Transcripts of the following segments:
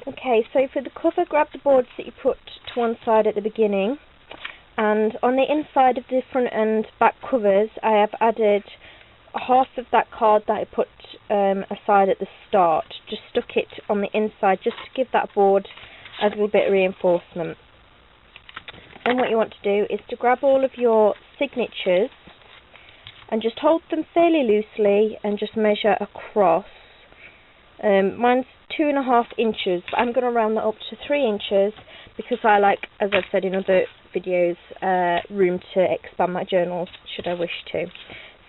Okay, so for the cover, grab the boards that you put to one side at the beginning, and on the inside of the front and back covers I have added half of that card that I put aside at the start. Just stuck it on the inside just to give that board a little bit of reinforcement. Then what you want to do is to grab all of your signatures and just hold them fairly loosely and just measure across. Mine's 2.5 inches, but I'm going to round that up to 3 inches because I like, as I've said in other videos, room to expand my journals should I wish to.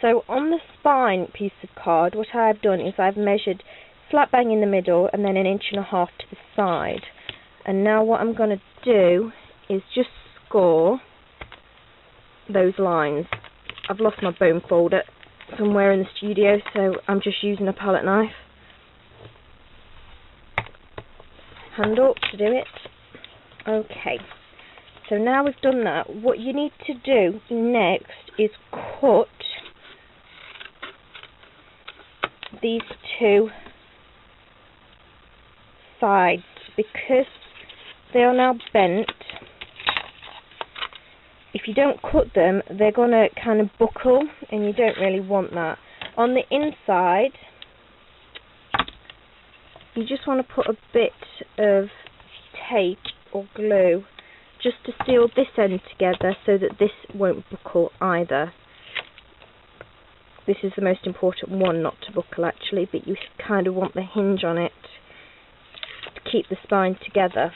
So on the spine piece of card, what I've done is I've measured slap bang in the middle and then 1.5 inches to the side. And now what I'm going to do is just score those lines. I've lost my bone folder somewhere in the studio, so I'm just using a palette knife. Handle to do it. Okay, so now we've done that, what you need to do next is cut these two sides because they are now bent. If you don't cut them, they're going to kind of buckle, and you don't really want that. On the inside, you just want to put a bit of tape or glue just to seal this end together so that this won't buckle either. This is the most important one not to buckle actually, but you kind of want the hinge on it to keep the spine together.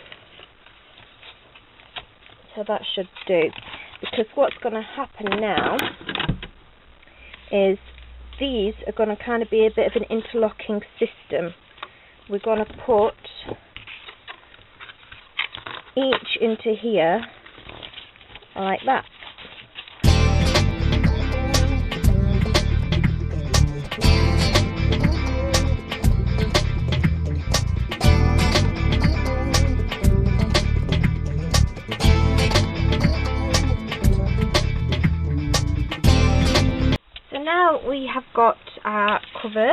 So that should do. Because what's going to happen now is these are going to kind of be a bit of an interlocking system. We're going to put each into here like that. So now we have got our cover.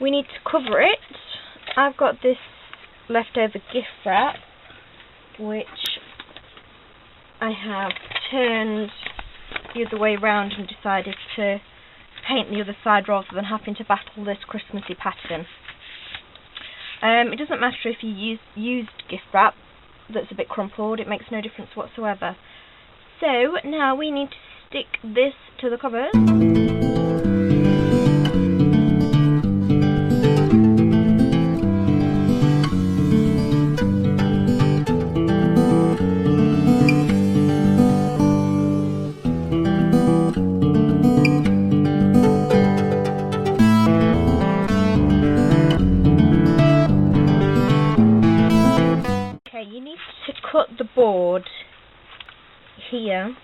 We need to cover it. I've got this leftover gift wrap, which I have turned the other way around and decided to paint the other side rather than having to battle this Christmassy pattern. It doesn't matter if you used gift wrap that's a bit crumpled, it makes no difference whatsoever. So now we need to stick this to the cover. You need to cut the board here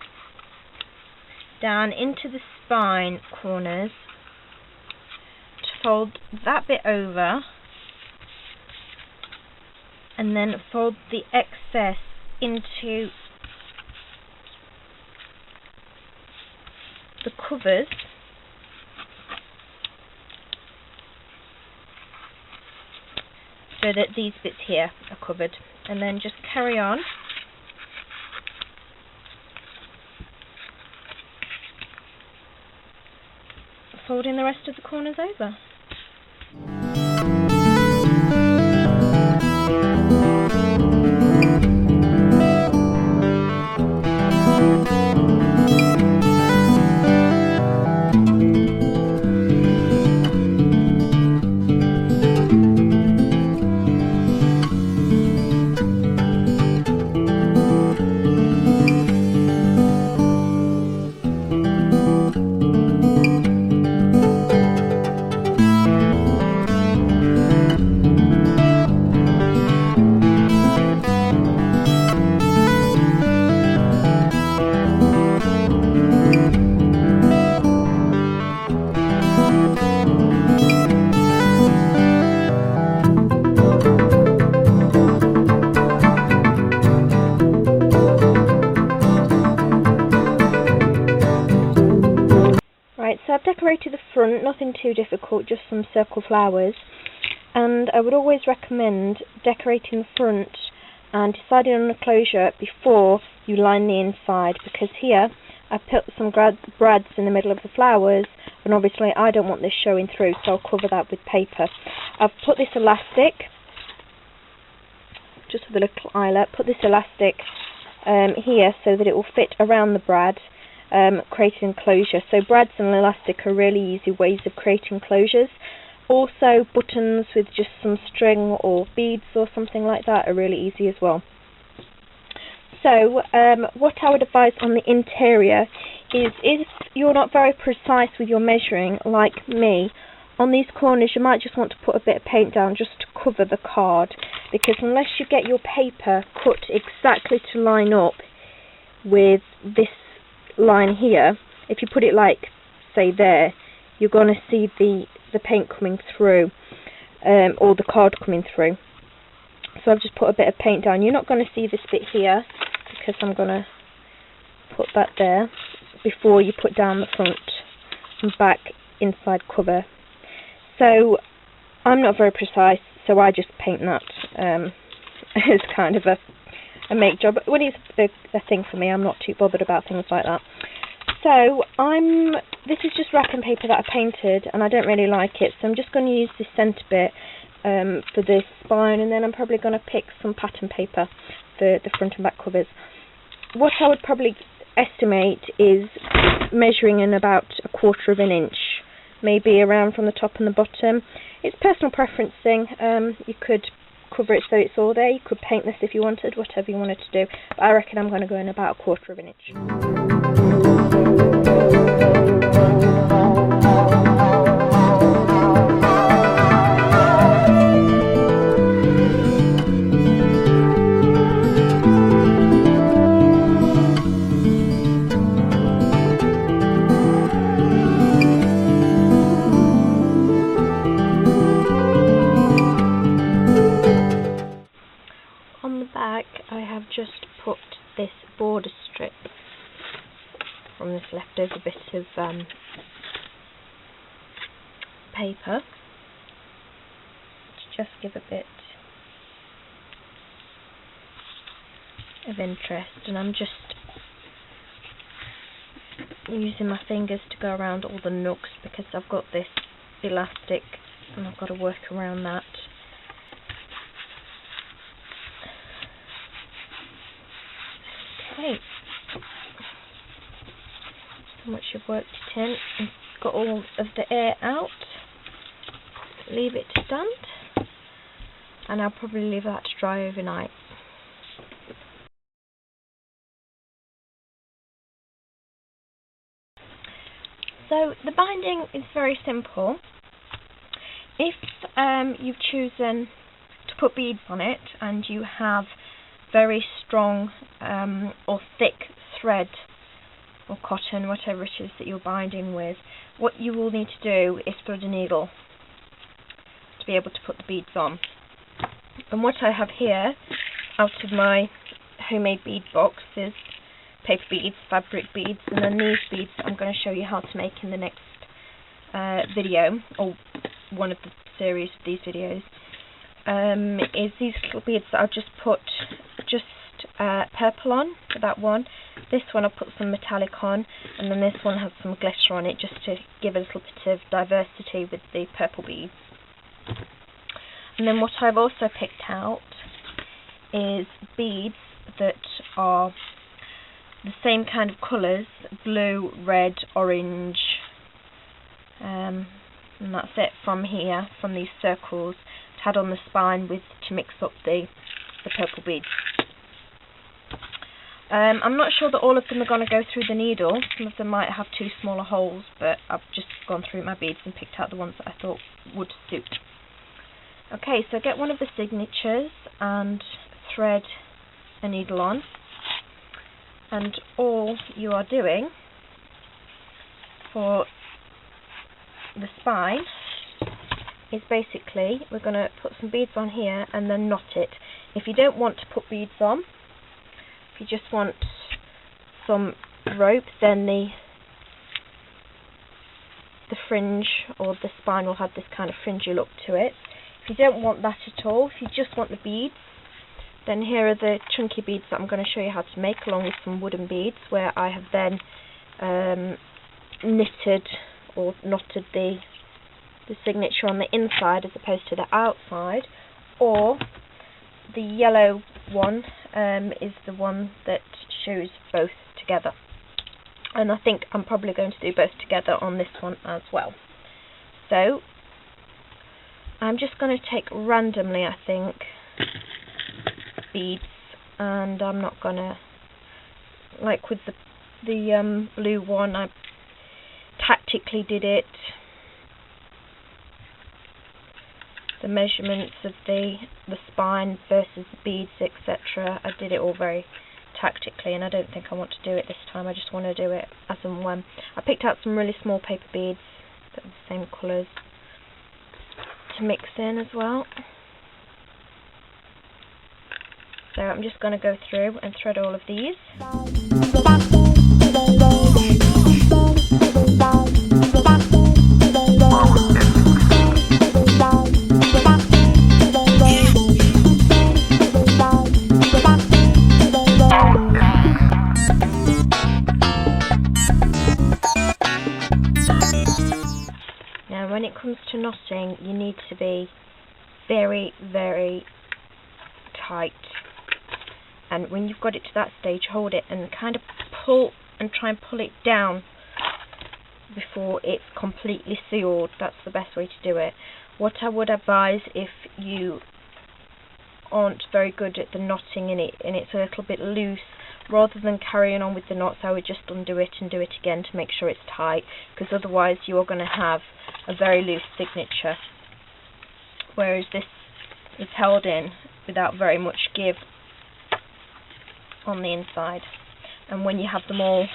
down into the spine corners to fold that bit over and then fold the excess into the covers so that these bits here are covered. And then just carry on folding the rest of the corners over. Right, so I've decorated the front, nothing too difficult, just some circle flowers. and I would always recommend decorating the front and deciding on a closure before you line the inside, because here I put some brads in the middle of the flowers, and obviously I don't want this showing through, so I'll cover that with paper. I've put this elastic, just with a little eyelet, put this elastic here so that it will fit around the brad, creating closure. So brads and elastic are really easy ways of creating closures. Also buttons with just some string or beads or something like that are really easy as well. So what I would advise on the interior is, if you're not very precise with your measuring like me, on these corners you might just want to put a bit of paint down just to cover the card, because unless you get your paper cut exactly to line up with this line here, if you put it like, say there, you're going to see the paint coming through, or the card coming through. So I've just put a bit of paint down. You're not going to see this bit here, because I'm going to put that there before you put down the front and back inside cover. So I'm not very precise, so I just paint that as kind of a make job. When it's a thing for me, I'm not too bothered about things like that. So this is just wrapping paper that I painted, and I don't really like it, so I'm just going to use this centre bit for this spine, and then I'm probably going to pick some pattern paper for the front and back covers. What I would probably estimate is measuring in about 1/4 of an inch, maybe around from the top and the bottom. It's personal preferencing. You could cover it so it's all there. You could paint this if you wanted, whatever you wanted to do. But I reckon I'm going to go in about 1/4 of an inch. On the back I have just put this border strip from this leftover bit of paper to just give a bit of interest, and I'm just using my fingers to go around all the nooks, because I've got this elastic and I've got to work around that. Okay, so much you've worked it in and got all of the air out. Leave it to stand, and I'll probably leave that to dry overnight. So the binding is very simple. If you've chosen to put beads on it and you have very strong or thick thread or cotton, whatever it is that you're binding with, what you will need to do is thread a needle to be able to put the beads on. And what I have here out of my homemade bead box is paper beads, fabric beads, and then these beads I'm going to show you how to make in the next video, or one of the series of these videos, is these little beads that I've just put purple on for that one. This one I'll put some metallic on, and then this one has some glitter on it just to give a little bit of diversity with the purple beads. And then what I've also picked out is beads that are the same kind of colours, blue, red, orange, and that's it from here, from these circles, to add on the spine with to mix up the purple beads. I'm not sure that all of them are going to go through the needle. Some of them might have too smaller holes, but I've just gone through my beads and picked out the ones that I thought would suit. Okay, so get one of the signatures and thread a needle on, and all you are doing for the spine is basically we're going to put some beads on here and then knot it. If you don't want to put beads on, if you just want some rope, then the fringe or the spine will have this kind of fringy look to it. If you don't want that at all, if you just want the beads, then here are the chunky beads that I'm going to show you how to make, along with some wooden beads, where I have then knitted or knotted the signature on the inside as opposed to the outside. Or the yellow one is the one that shows both together, and I think I'm probably going to do both together on this one as well. So I'm just going to take randomly, I think, beads, and I'm not going to, like with the blue one, I tactically did it, the measurements of the spine versus the beads, etc. I did it all very tactically, and I don't think I want to do it this time. I just want to do it as and when. I picked out some really small paper beads that are the same colours to mix in as well. So I'm just going to go through and thread all of these. Now when it comes to knotting, you need to be very, very tight. And when you've got it to that stage, hold it and kind of pull and try and pull it down before it's completely sealed. That's the best way to do it. What I would advise, if you aren't very good at the knotting in it and it's a little bit loose, rather than carrying on with the knots, I would just undo it and do it again to make sure it's tight, because otherwise you are going to have a very loose signature, whereas this is held in without very much give on the inside. And when you have them all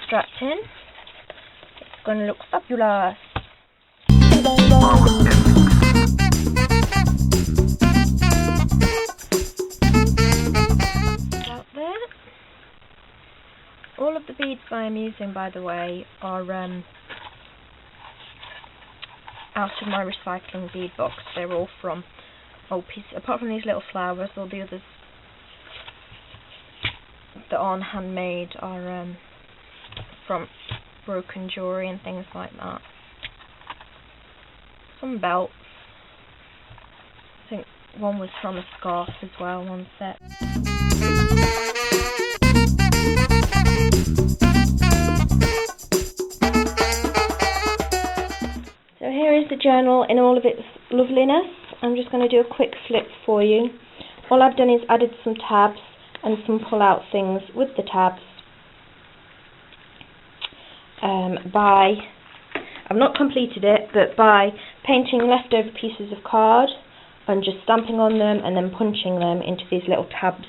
strapped in, it's going to look fabulous. Out there. All of the beads I am using, by the way, are out of my recycling bead box. They're all from old pieces, apart from these little flowers. All the others that aren't handmade are from broken jewellery and things like that. Some belts. I think one was from a scarf as well, one set. So here is the journal in all of its loveliness. I'm just going to do a quick flip for you. All I've done is added some tabs and some pull-out things with the tabs. I've not completed it, but by painting leftover pieces of card and just stamping on them and then punching them into these little tabs.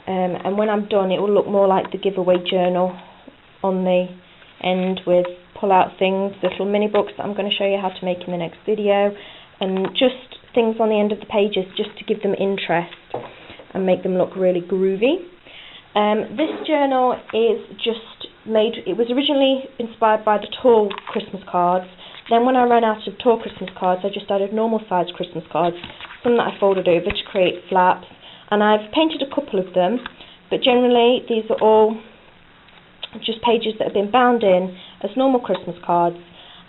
And when I'm done, it will look more like the giveaway journal on the end, with pull-out things, little mini books that I'm going to show you how to make in the next video, and just things on the end of the pages just to give them interest and make them look really groovy. This journal is just made, it was originally inspired by the tall Christmas cards. Then when I ran out of tall Christmas cards, I just added normal sized Christmas cards, some that I folded over to create flaps, and I've painted a couple of them, but generally these are all just pages that have been bound in as normal Christmas cards,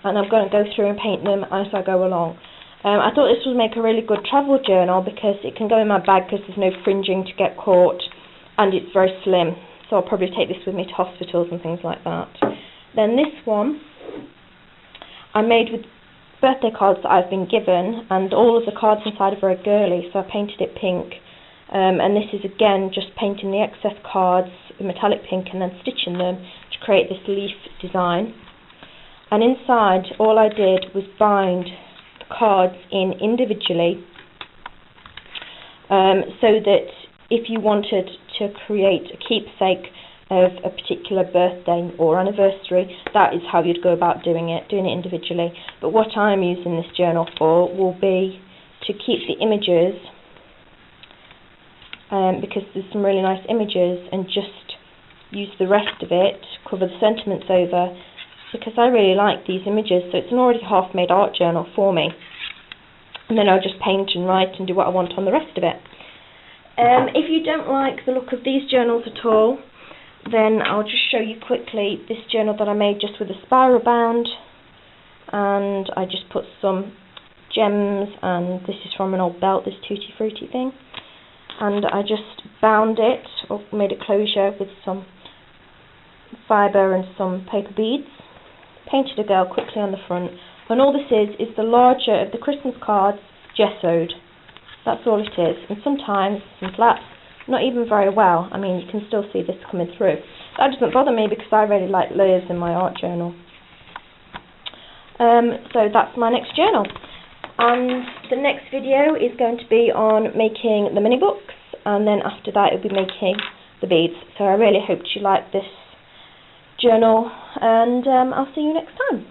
and I'm going to go through and paint them as I go along. I thought this would make a really good travel journal because it can go in my bag because there's no fringing to get caught, and it's very slim, so I'll probably take this with me to hospitals and things like that. Then this one I made with birthday cards that I've been given, and all of the cards inside are very girly, so I painted it pink. And this is again just painting the excess cards with metallic pink and then stitching them to create this leaf design. And inside all I did was bind the cards in individually, so that if you wanted to create a keepsake of a particular birthday or anniversary, that is how you'd go about doing it individually. But what I'm using this journal for will be to keep the images, because there's some really nice images, and just use the rest of it, cover the sentiments over, because I really like these images. So it's an already half-made art journal for me. and then I'll just paint and write and do what I want on the rest of it. If you don't like the look of these journals at all, then I'll just show you quickly this journal that I made just with a spiral bound, and I just put some gems, and this is from an old belt, this Tutti Frutti thing, and I just bound it, or made a closure with some fibre and some paper beads, painted a girl quickly on the front, and all this is the larger of the Christmas cards gessoed. That's all it is, and sometimes some flats, not even very well. I mean, you can still see this coming through. That doesn't bother me because I really like layers in my art journal. So that's my next journal. And the next video is going to be on making the mini books, and then after that it'll be making the beads. So I really hope you like this journal, and I'll see you next time.